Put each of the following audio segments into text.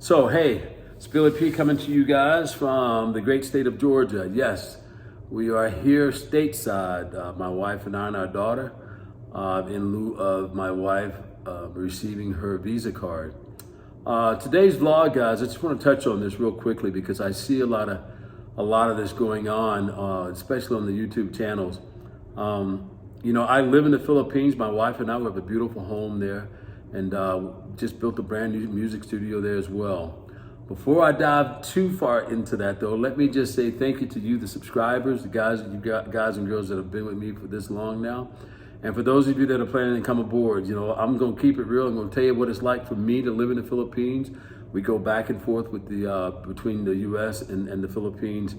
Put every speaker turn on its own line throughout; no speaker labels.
So, hey, it's Billy P coming to you guys from the great state of Georgia. Yes, we are here stateside, my wife and I and our daughter, in lieu of my wife receiving her visa card. Today's vlog, guys, I just want to touch on this real quickly because I see a lot of this going on, especially on the YouTube channels. I live in the Philippines. My wife and I have a beautiful home there, and just built a brand new music studio there as well. Before I dive too far into that, though, let me just say thank you to you, the subscribers, the guys and girls that have been with me for this long now. And for those of you that are planning to come aboard, I'm going to keep it real. I'm going to tell you what it's like for me to live in the Philippines. We go back and forth with between the U.S. and the Philippines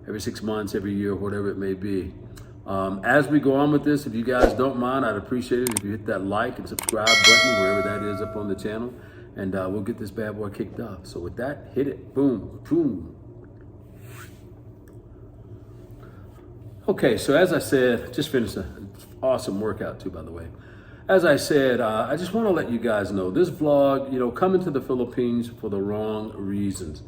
every 6 months, every year, whatever it may be. As we go on with this, if you guys don't mind, I'd appreciate it if you hit that like and subscribe button, wherever that is up on the channel, and we'll get this bad boy kicked off. So with that, hit it. Boom, boom. Okay, so as I said, just finished an awesome workout too, by the way. As I said, I just want to let you guys know, this vlog, coming to the Philippines for the wrong reasons.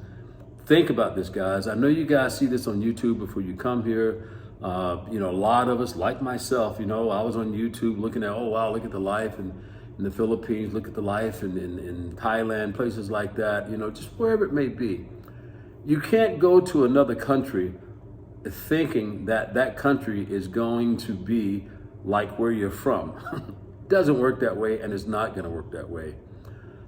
Think about this, guys. I know you guys see this on YouTube before you come here. A lot of us, like myself, I was on YouTube looking at, oh wow, look at the life in the Philippines, look at the life in Thailand, places like that, just wherever it may be. You can't go to another country thinking that that country is going to be like where you're from. Doesn't work that way, and it's not going to work that way.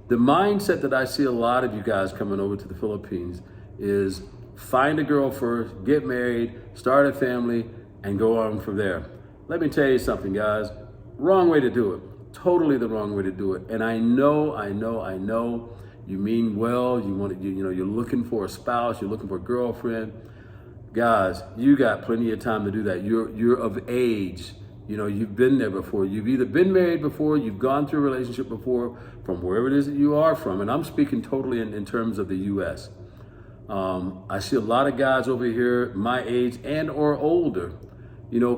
The mindset that I see a lot of you guys coming over to the Philippines is find a girl first, get married, start a family, and go on from there. Let me tell you something, guys. Wrong way to do it. Totally the wrong way to do it. And I know you mean well. You're looking for a spouse, you're looking for a girlfriend. Guys, you got plenty of time to do that. You're of age. You've been there before. You've either been married before, you've gone through a relationship before, from wherever it is that you are from. And I'm speaking totally in terms of the U.S. I see a lot of guys over here my age and or older,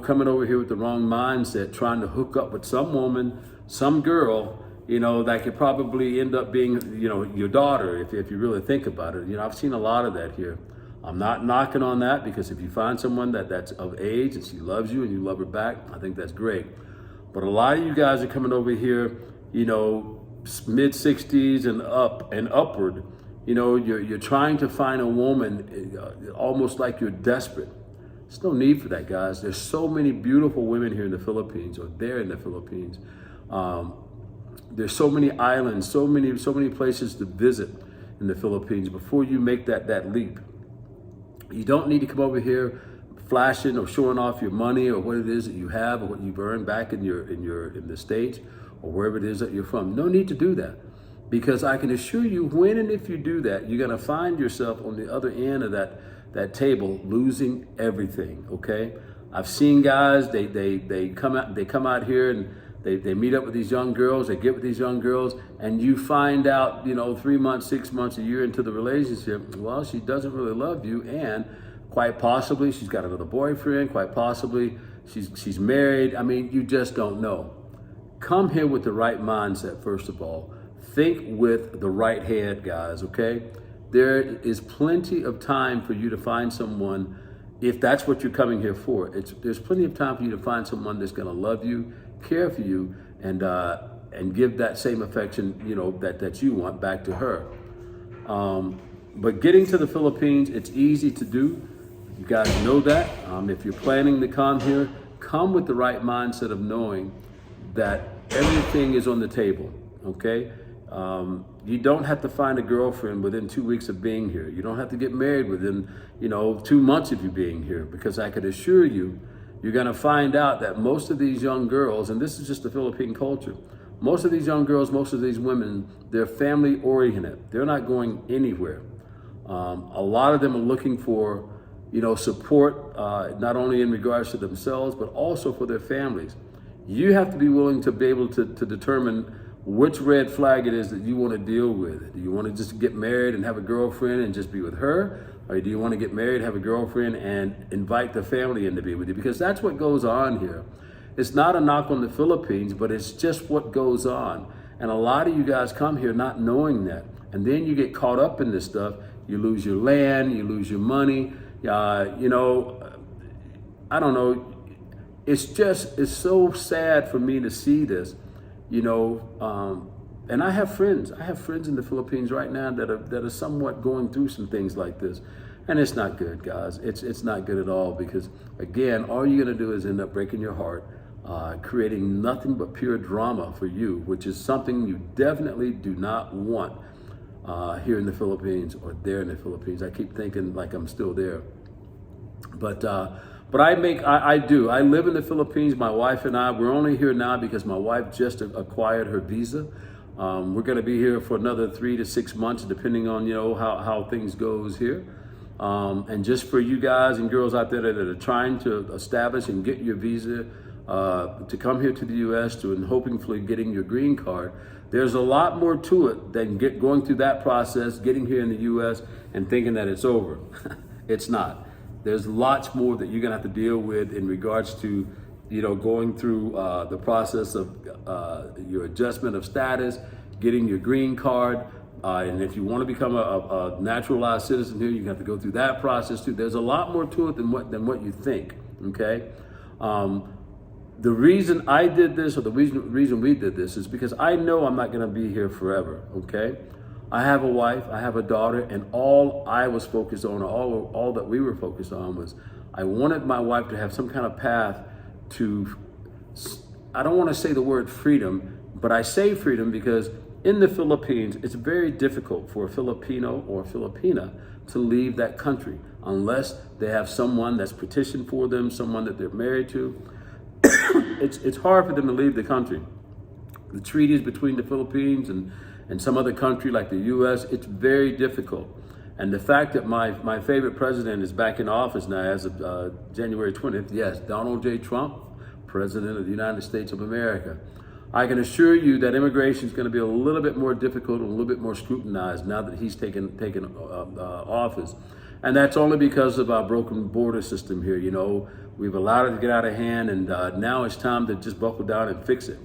coming over here with the wrong mindset, trying to hook up with some woman, some girl, that could probably end up being, your daughter, if you really think about it. I've seen a lot of that here. I'm not knocking on that, because if you find someone that's of age and she loves you and you love her back, I think that's great. But a lot of you guys are coming over here, mid 60s and up and upward. You're trying to find a woman almost like you're desperate. There's no need for that, guys. There's so many beautiful women here in the Philippines, or there in the Philippines. There's so many islands, so many places to visit in the Philippines before you make that leap. You don't need to come over here flashing or showing off your money or what it is that you have or what you've earned back in the States or wherever it is that you're from. No need to do that. Because I can assure you, when and if you do that, you're gonna find yourself on the other end of that table losing everything. Okay, I've seen guys, they come out here and they meet up with these young girls, they get with these young girls, and you find out, 3 months, 6 months, a year into the relationship, well, she doesn't really love you, and quite possibly she's got another boyfriend, quite possibly she's married. I mean, you just don't know. Come here with the right mindset, first of all. Think with the right head, guys, okay? There is plenty of time for you to find someone, if that's what you're coming here for. There's plenty of time for you to find someone that's gonna love you, care for you, and give that same affection, that you want back to her. But getting to the Philippines, it's easy to do. You guys know that. If you're planning to come here, come with the right mindset of knowing that everything is on the table, okay? You don't have to find a girlfriend within 2 weeks of being here. You don't have to get married within, 2 months of you being here, because I could assure you, you're gonna find out that most of these young girls, and this is just the Philippine culture, most of these young girls, most of these women, they're family oriented. They're not going anywhere. A lot of them are looking for, support, not only in regards to themselves, but also for their families. You have to be willing to be able to determine which red flag it is that you want to deal with. Do you want to just get married and have a girlfriend and just be with her? Or do you want to get married, have a girlfriend, and invite the family in to be with you? Because that's what goes on here. It's not a knock on the Philippines, but it's just what goes on. And a lot of you guys come here not knowing that. And then you get caught up in this stuff. You lose your land, you lose your money. You know, I don't know. It's so sad for me to see this, you know. And I have friends in the Philippines right now that are somewhat going through some things like this. And it's not good, guys. It's not good at all, because again, all you're gonna do is end up breaking your heart, creating nothing but pure drama for you, which is something you definitely do not want here in the Philippines or there in the Philippines. I keep thinking like I'm still there. But I do. I live in the Philippines. My wife and we're only here now because my wife just acquired her visa. We're going to be here for another 3 to 6 months, depending on, you know, how things goes here. And just for you guys and girls out there that are trying to establish and get your visa to come here to the U.S. and hopefully getting your green card, there's a lot more to it than going through that process, getting here in the U.S. and thinking that it's over. It's not. There's lots more that you're gonna have to deal with in regards to, you know, going through the process of your adjustment of status, getting your green card, and if you want to become a naturalized citizen here, you have to go through that process too. There's a lot more to it than what you think. Okay. The reason I did this, or the reason we did this, is because I know I'm not going to be here forever. Okay. I have a wife, I have a daughter, and all I was focused on, all that we were focused on, was I wanted my wife to have some kind of path to, I don't want to say the word freedom, but I say freedom because in the Philippines, it's very difficult for a Filipino or a Filipina to leave that country unless they have someone that's petitioned for them, someone that they're married to. It's hard for them to leave the country. The treaties between the Philippines and some other country like the U.S., it's very difficult. And the fact that my favorite president is back in office now as of January 20th, yes, Donald J. Trump, President of the United States of America. I can assure you that immigration is going to be a little bit more difficult and a little bit more scrutinized now that he's taken office. And that's only because of our broken border system here. You know, we've allowed it to get out of hand, and now it's time to just buckle down and fix it.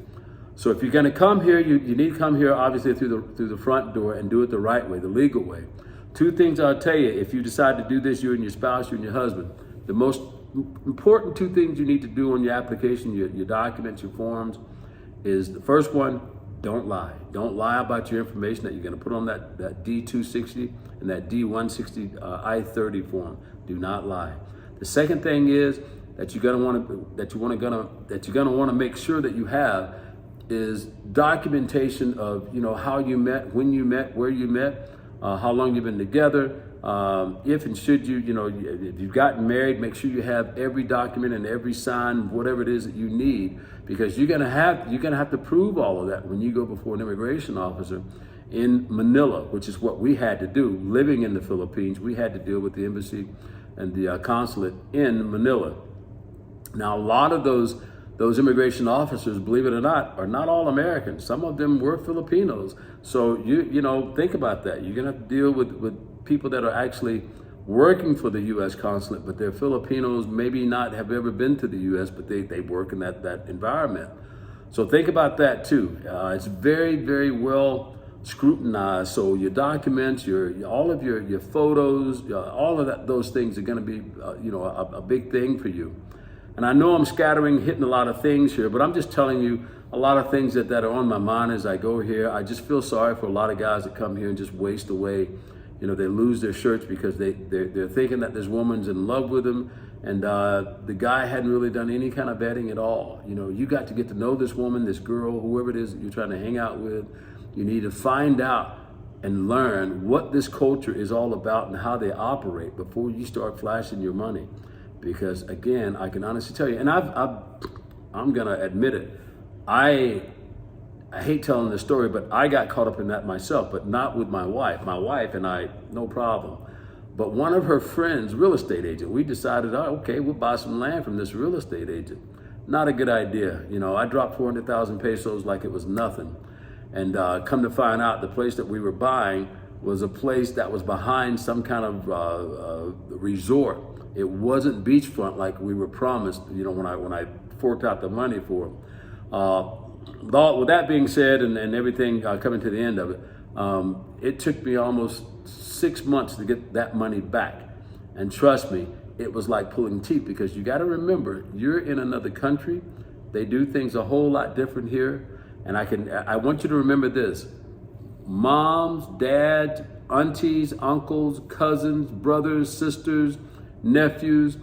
So if you're going to come here, you need to come here obviously through the front door and do it the right way, the legal way. Two things I'll tell you: if you decide to do this, you and your spouse, you and your husband, the most important two things you need to do on your application, your documents, your forms, is the first one: don't lie. Don't lie about your information that you're going to put on that D-260 and that D-160 I-30 form. Do not lie. The second thing is that you're going to want to make sure that you have is documentation of, you know, how you met, when you met, where you met, how long you've been together. If and should you, you know, if you've gotten married, make sure you have every document and every sign, whatever it is that you need, because you're gonna have to prove all of that when you go before an immigration officer in Manila, which is what we had to do. Living in the Philippines, we had to deal with the embassy and the consulate in Manila. Now, a lot of those immigration officers, believe it or not, are not all Americans. Some of them were Filipinos. So you know, think about that. You're gonna have to deal with people that are actually working for the U.S. consulate, but they're Filipinos, maybe not have ever been to the U.S., but they work in that environment. So think about that too. It's very, very well scrutinized. So your documents, all of your photos, all of those things are going to be, you know, a big thing for you. And I know I'm hitting a lot of things here, but I'm just telling you a lot of things that are on my mind as I go here. I just feel sorry for a lot of guys that come here and just waste away. You know, they lose their shirts because they're thinking that this woman's in love with them, and the guy hadn't really done any kind of vetting at all. You know, you got to get to know this woman, this girl, whoever it is that you're trying to hang out with. You need to find out and learn what this culture is all about and how they operate before you start flashing your money. Because again, I can honestly tell you, and I'm gonna admit it, I hate telling this story, but I got caught up in that myself, but not with my wife. My wife and I, no problem. But one of her friends, real estate agent, we decided, oh, okay, we'll buy some land from this real estate agent. Not a good idea. You know, I dropped 400,000 pesos like it was nothing. And come to find out, the place that we were buying was a place that was behind some kind of resort. It wasn't beachfront like we were promised, you know, when I forked out the money for them. With that being said, and everything coming to the end of it, It took me almost 6 months to get that money back. And trust me, it was like pulling teeth, because you got to remember, you're in another country. They do things a whole lot different here. And I want you to remember this: moms, dads, aunties, uncles, cousins, brothers, sisters, nephews.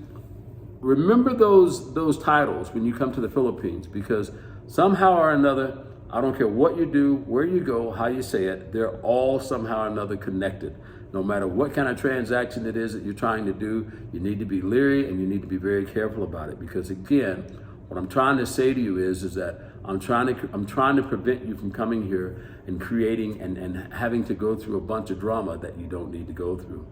Remember those titles when you come to the Philippines, because somehow or another, I don't care what you do, where you go, how you say it, they're all somehow or another connected. No matter what kind of transaction it is that you're trying to do, you need to be leery and you need to be very careful about it. Because again, what I'm trying to say to you is that I'm trying to prevent you from coming here and creating and having to go through a bunch of drama that you don't need to go through.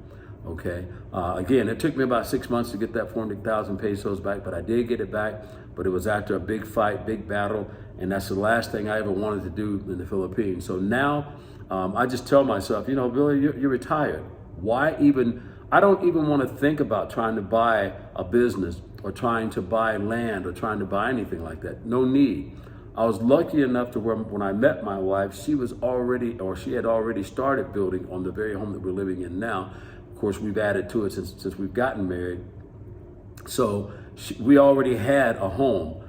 Okay. Again, it took me about 6 months to get that 400,000 pesos back, but I did get it back. But it was after a big fight, big battle, and that's the last thing I ever wanted to do in the Philippines. So now I just tell myself, Billy, you're retired. Why even? I don't even want to think about trying to buy a business or trying to buy land or trying to buy anything like that. No need. I was lucky enough to where when I met my wife, she had already started building on the very home that we're living in now. Of course, we've added to it since we've gotten married. So we already had a home.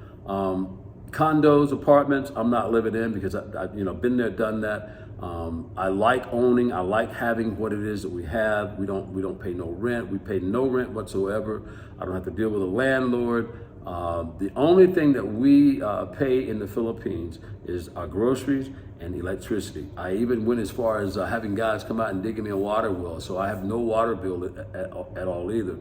Condos, apartments, I'm not living in, because I've been there, done that. I like owning. I like having what it is that we have. We don't pay no rent. We pay no rent whatsoever. I don't have to deal with a landlord. The only thing that we pay in the Philippines is our groceries and electricity. I even went as far as having guys come out and digging me a water well, so I have no water bill at all either.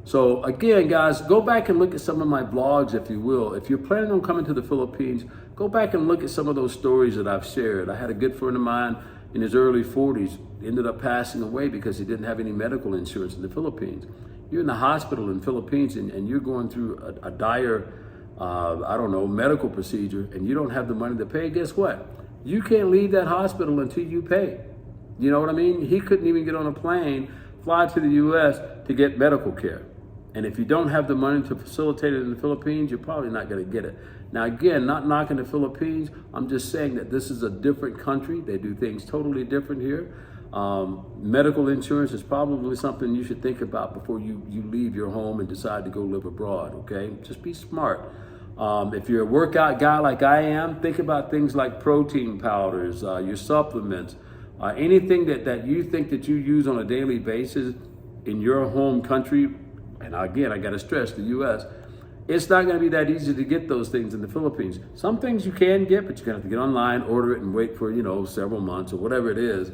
So again, guys, go back and look at some of my vlogs, if you will. If you're planning on coming to the Philippines, go back and look at some of those stories that I've shared. I had a good friend of mine in his early 40s, ended up passing away because he didn't have any medical insurance in the Philippines. You're in the hospital in the Philippines and you're going through a dire, medical procedure, and you don't have the money to pay. Guess what? You can't leave that hospital until you pay. You know what I mean? He couldn't even get on a plane, fly to the U.S. to get medical care. And if you don't have the money to facilitate it in the Philippines, you're probably not going to get it. Now, again, not knocking the Philippines. I'm just saying that this is a different country. They do things totally different here. Medical insurance is probably something you should think about before you leave your home and decide to go live abroad, okay? Just be smart. If you're a workout guy like I am, think about things like protein powders, your supplements, anything that you think that you use on a daily basis in your home country. And again, I got to stress the U.S., it's not going to be that easy to get those things in the Philippines. Some things you can get, but you're going to have to get online, order it, and wait for, several months or whatever it is.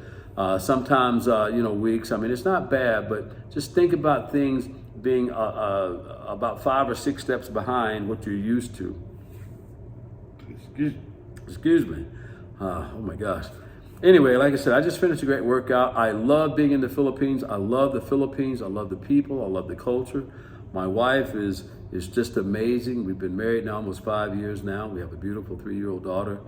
Sometimes, weeks. I mean, it's not bad, but just think about things being about 5 or 6 steps behind what you're used to. Excuse me. Oh my gosh. Anyway, like I said, I just finished a great workout. I love being in the Philippines. I love the Philippines. I love the people. I love the culture. My wife is just amazing. We've been married now almost 5 years now. We have a beautiful 3-year-old daughter.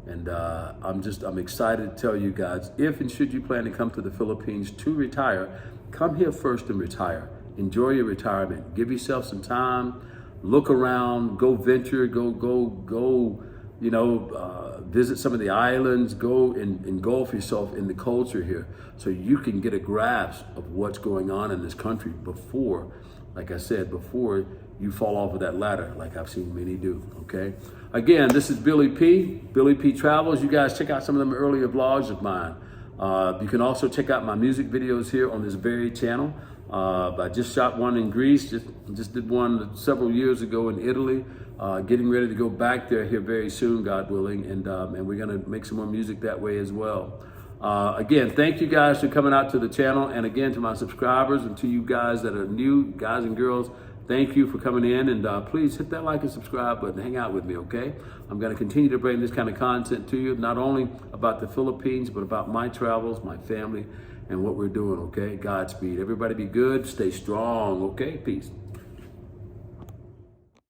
And I'm excited to tell you guys, if and should you plan to come to the Philippines to retire, come here first and retire. Enjoy your retirement. Give yourself some time. Look around. Go venture. Go. Visit some of the islands, go and engulf yourself in the culture here so you can get a grasp of what's going on in this country before, like I said, before you fall off of that ladder like I've seen many do, okay? Again, this is Billy P. Billy P Travels. You guys check out some of them earlier vlogs of mine. You can also check out my music videos here on this very channel. I just shot one in Greece, just did one several years ago in Italy. Getting ready to go back there here very soon, God willing, and we're gonna make some more music that way as well. Again, thank you guys for coming out to the channel, and again to my subscribers and to you guys that are new, guys and girls, thank you for coming in, and please hit that like and subscribe button. Hang out with me, okay? I'm gonna continue to bring this kind of content to you, not only about the Philippines, but about my travels, my family, and what we're doing, okay? Godspeed. Everybody be good, stay strong, okay? Peace.